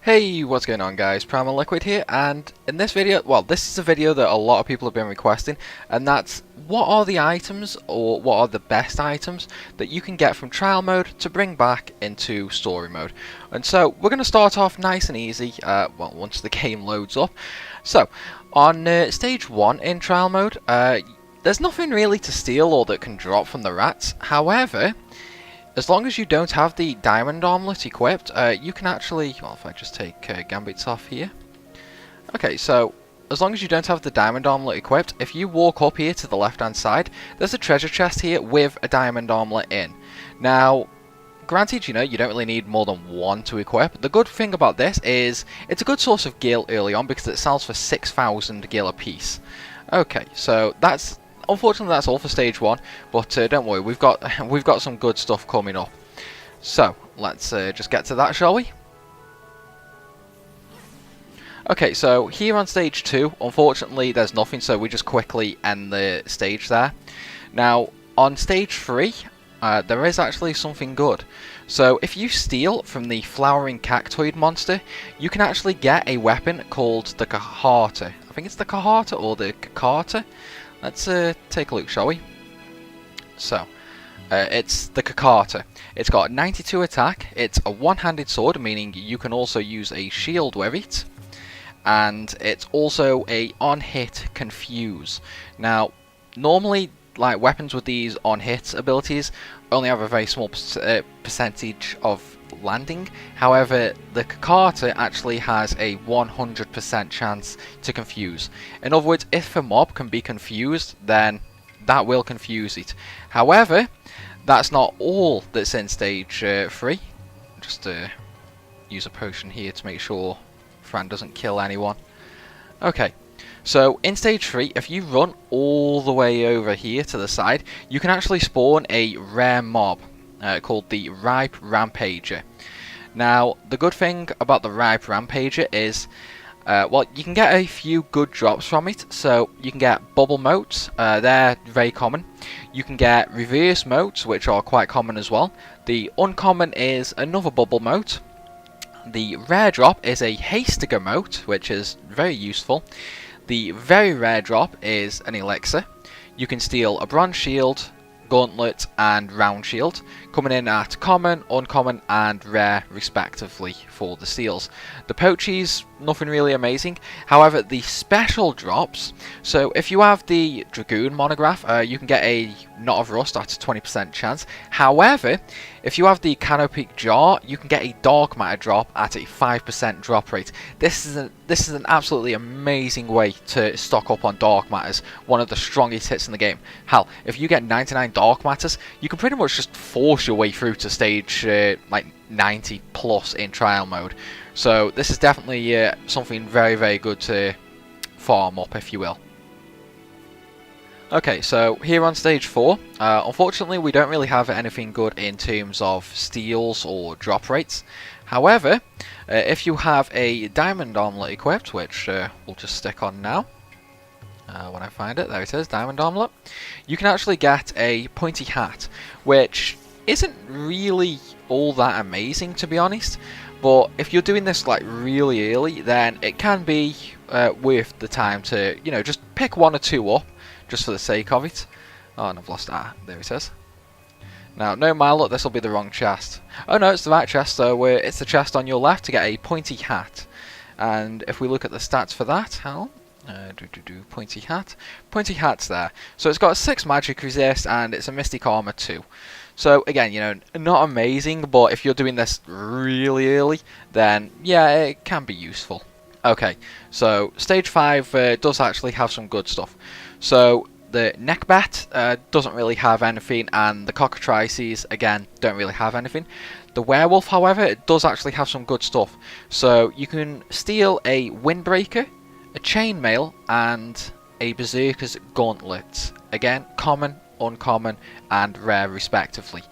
Hey, what's going on guys, Primal Liquid here, and in this video, well, this is a video that a lot of people have been requesting, and that's what are the items, or what are the best items that you can get from trial mode to bring back into story mode. And so, we're going to start off nice and easy, well, once the game loads up. So, on stage 1 in trial mode, there's nothing really to steal or that can drop from the rats. However, as long as you don't have the diamond armlet equipped, you can actually, well, if I just take Gambits off here. Okay, so as long as you don't have the diamond armlet equipped, if you walk up here to the left hand side, there's a treasure chest here with a diamond armlet in. Now, granted, you know, you don't really need more than one to equip. The good thing about this is it's a good source of gil early on because it sells for 6,000 gil a piece. Okay, so that's... Unfortunately, that's all for stage 1, but don't worry, we've got some good stuff coming up. So let's just get to that, shall we? Okay, so here on stage 2, unfortunately, there's nothing, so we just quickly end the stage there. Now, on stage 3, there is actually something good. So if you steal from the flowering cactoid monster, you can actually get a weapon called the Kahata. I think it's the Kahata or the Kakata. Let's take a look, shall we? So, it's the Kakata. It's got 92 attack, it's a one-handed sword, meaning you can also use a shield with it, and it's also a on-hit confuse. Now, normally, like weapons with these on-hit abilities only have a very small percentage of landing. However, the Kakata actually has a 100% chance to confuse. In other words, if a mob can be confused, then that will confuse it. However, that's not all that's in stage 3. Just use a potion here to make sure Fran doesn't kill anyone. Okay, so in stage 3, if you run all the way over here to the side, you can actually spawn a rare mob called the Ripe Rampager. Now, the good thing about the Ripe Rampager is, well, you can get a few good drops from it. So you can get bubble motes, they're very common. You can get reverse motes, which are quite common as well. The uncommon is another bubble mote. The rare drop is a Hastiger mote, which is very useful. The very rare drop is an elixir. You can steal a bronze shield, gauntlet and round shield, coming in at common, uncommon and rare respectively for the steals. The poachies, nothing really amazing. However, the special drops, so if you have the Dragoon monograph, you can get a Knot of Rust at a 20% chance. However, if you have the Canopic Jar, you can get a Dark Matter drop at a 5% drop rate. This is an absolutely amazing way to stock up on Dark Matters, one of the strongest hits in the game. Hell, if you get 99 Dark Matters, you can pretty much just force your way through to stage like 90 plus in trial mode. So this is definitely something very, very good to farm up, if you will. Okay, so here on stage 4, unfortunately we don't really have anything good in terms of steals or drop rates. However, if you have a diamond armlet equipped, which we'll just stick on now, when I find it, there it is, diamond armlet, you can actually get a pointy hat, which isn't really all that amazing, to be honest, but if you're doing this like really early, then it can be worth the time to, you know, just pick one or two up, just for the sake of it. Oh, and I've lost... there it is. Now, no, my luck, this will be the wrong chest. Oh no, it's the right chest, so it's the chest on your left to get a pointy hat. And if we look at the stats for that, pointy hat. Pointy hat's there. So it's got a 6 magic resist, and it's a mystic armor too. So again, you know, not amazing, but if you're doing this really early, then yeah, it can be useful. Okay, so stage 5 does actually have some good stuff. So the Neckbat doesn't really have anything, and the Cockatrices, again, don't really have anything. The Werewolf, however, it does actually have some good stuff. So you can steal a Windbreaker, a Chainmail, and a Berserker's Gauntlet. Again, common, uncommon, and rare respectively.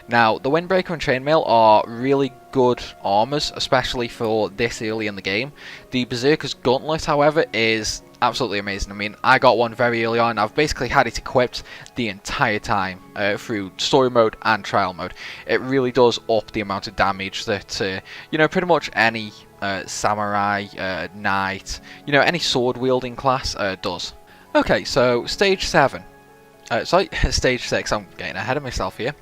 Now, the Windbreaker and Chainmail are really good armors, especially for this early in the game. The Berserker's Gauntlet, however, is absolutely amazing. I mean, I got one very early on. I've basically had it equipped the entire time through story mode and trial mode. It really does up the amount of damage that, you know, pretty much any samurai, knight, you know, any sword wielding class does. Okay, so stage 7. Sorry, stage 6, I'm getting ahead of myself here.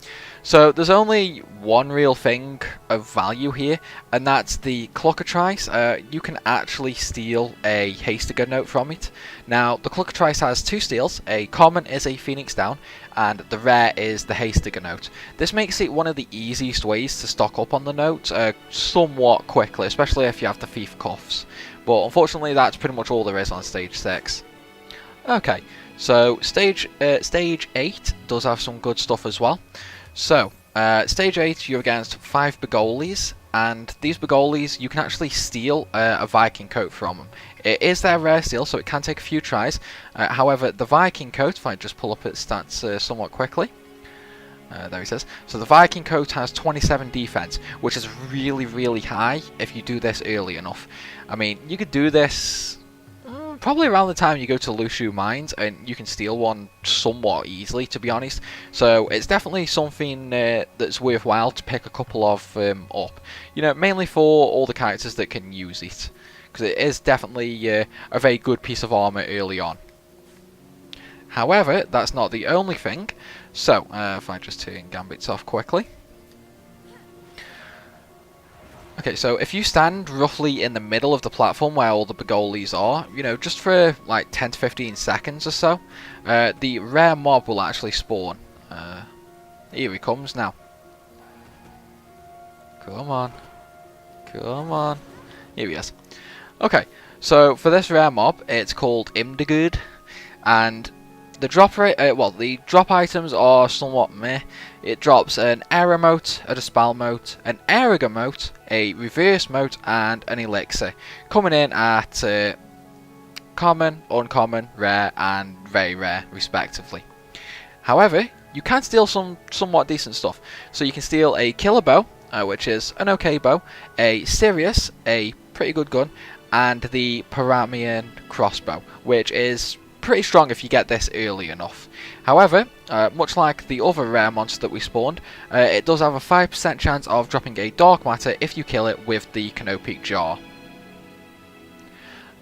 So there's only one real thing of value here, and that's the Cluckatrice. You can actually steal a Hastiger note from it. Now, the Cluckatrice has 2 steals. A common is a Phoenix Down, and the rare is the Hastiger note. This makes it one of the easiest ways to stock up on the note somewhat quickly, especially if you have the Thief Cuffs. But unfortunately, that's pretty much all there is on stage 6. Okay, so stage 8 does have some good stuff as well. So, stage 8, you're against 5 Begolis, and these Begolis, you can actually steal a Viking coat from them. It is their rare steal, so it can take a few tries. However, the Viking coat, if I just pull up its stats somewhat quickly, there he says. So the Viking coat has 27 defense, which is really, really high if you do this early enough. I mean, you could do this probably around the time you go to Lushu Mines, and you can steal one somewhat easily, to be honest. So it's definitely something that's worthwhile to pick a couple of up. You know, mainly for all the characters that can use it, because it is definitely a very good piece of armor early on. However, that's not the only thing. So if I just turn Gambits off quickly. Okay, so if you stand roughly in the middle of the platform where all the Begolis are, you know, just for like 10 to 15 seconds or so, the rare mob will actually spawn. Here he comes now. Come on. Come on. Here he is. Okay, so for this rare mob, it's called Imdagud, and the drop rate, the drop items are somewhat meh. It drops an Air Mote, a Dispel Mote, an Aeriger Mote, a Reverse Mote, and an Elixir, coming in at common, uncommon, rare, and very rare, respectively. However, you can steal some somewhat decent stuff. So you can steal a Killer Bow, which is an okay bow, a Sirius, a pretty good gun, and the Paramian Crossbow, which is pretty strong if you get this early enough. However, much like the other rare monster that we spawned, it does have a 5% chance of dropping a Dark Matter if you kill it with the Canopic Jar.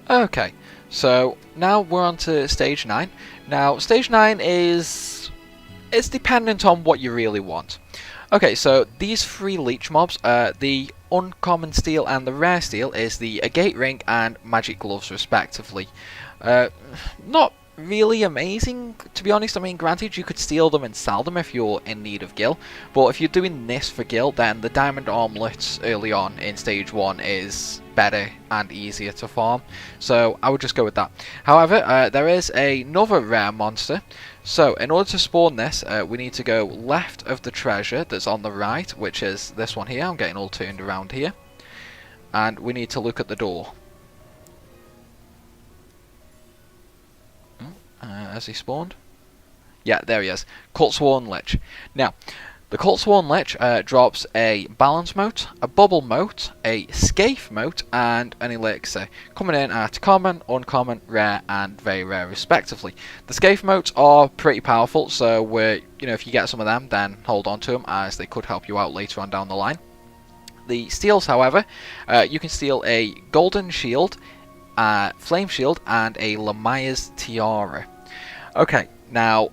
Okay, so now we're on to stage 9. Now, stage 9 is dependent on what you really want. Okay, so these 3 leech mobs, the uncommon steel and the rare steel, is the Agate Ring and Magic Gloves respectively. Not really amazing, to be honest. I mean, granted, you could steal them and sell them if you're in need of gil, but if you're doing this for gil, then the diamond armlets early on in stage 1 is better and easier to farm, so I would just go with that. However, there is another rare monster. So in order to spawn this, we need to go left of the treasure that's on the right, which is this one here. I'm getting all turned around here, and we need to look at the door. Has he spawned? Yeah, there he is. Cultsworn Lich. Now, the Cultsworn Lich drops a Balance Mote, a Bubble Mote, a Scathe Mote, and an Elixir, coming in at common, uncommon, rare, and very rare respectively. The Scathe Motes are pretty powerful, so you know, if you get some of them, then hold on to them, as they could help you out later on down the line. The steals, however, you can steal a Golden Shield, Flame Shield, and a Lamaya's Tiara. Okay, now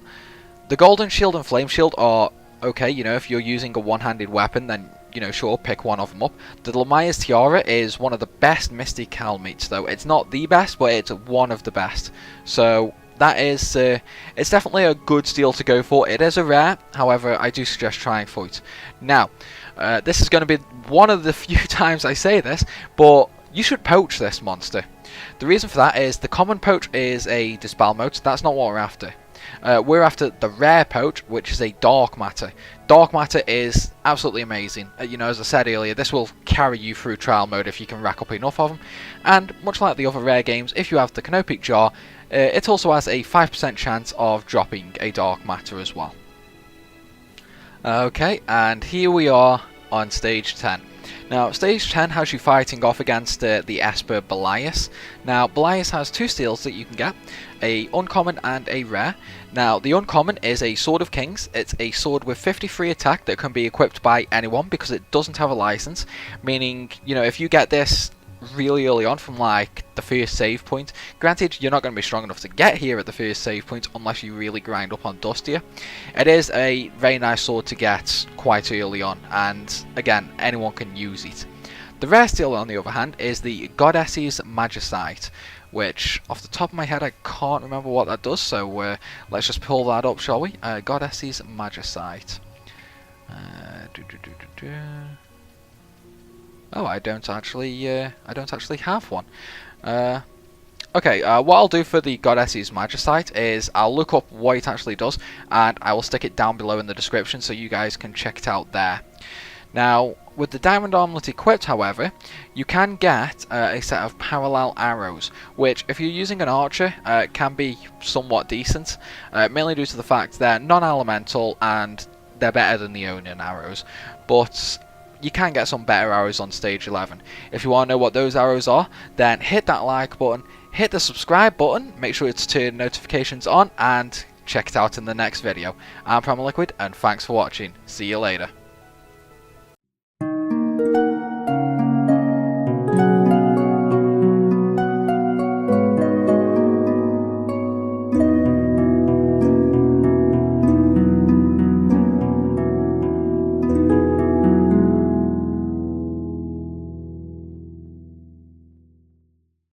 the Golden Shield and Flame Shield are okay. You know, if you're using a one-handed weapon, then, you know, sure, pick one of them up. The Lamaya's Tiara is one of the best Mystic helmets, though. It's not the best, but it's one of the best. So that is, it's definitely a good steal to go for. It is a rare, however, I do suggest trying for it. Now, this is going to be one of the few times I say this, but you should poach this monster. The reason for that is the common poach is a Dispel Mote. That's not what we're after. We're after the rare poach, which is a Dark Matter. Dark Matter is absolutely amazing. You know, as I said earlier, this will carry you through trial mode if you can rack up enough of them. And much like the other rare games, if you have the Canopic Jar, it also has a 5% chance of dropping a Dark Matter as well. Okay, and here we are on stage 10. Now, stage 10 has you fighting off against the Esper Belias. Now, Belias has 2 steals that you can get, a uncommon and a rare. Now, the uncommon is a Sword of Kings. It's a sword with 53 attack that can be equipped by anyone because it doesn't have a license, meaning, you know, if you get this really early on from like the first save point. Granted, you're not going to be strong enough to get here at the first save point unless you really grind up on Dustier. It is a very nice sword to get quite early on, and again, anyone can use it. The rare steal, on the other hand, is the Goddess's Magicite, which off the top of my head I can't remember what that does, so let's just pull that up, shall we? Goddess's Magicite. Oh, I don't actually have one. Okay, what I'll do for the Goddess's Magicite is I'll look up what it actually does, and I will stick it down below in the description so you guys can check it out there. Now, with the Diamond Armlet equipped, however, you can get a set of parallel arrows, which, if you're using an archer, can be somewhat decent, mainly due to the fact they're non-elemental and they're better than the Onion arrows, but you can get some better arrows on stage 11. If you want to know what those arrows are, then hit that like button, hit the subscribe button, make sure it's turned notifications on, and check it out in the next video. I'm PrimalLiquid, and thanks for watching. See you later.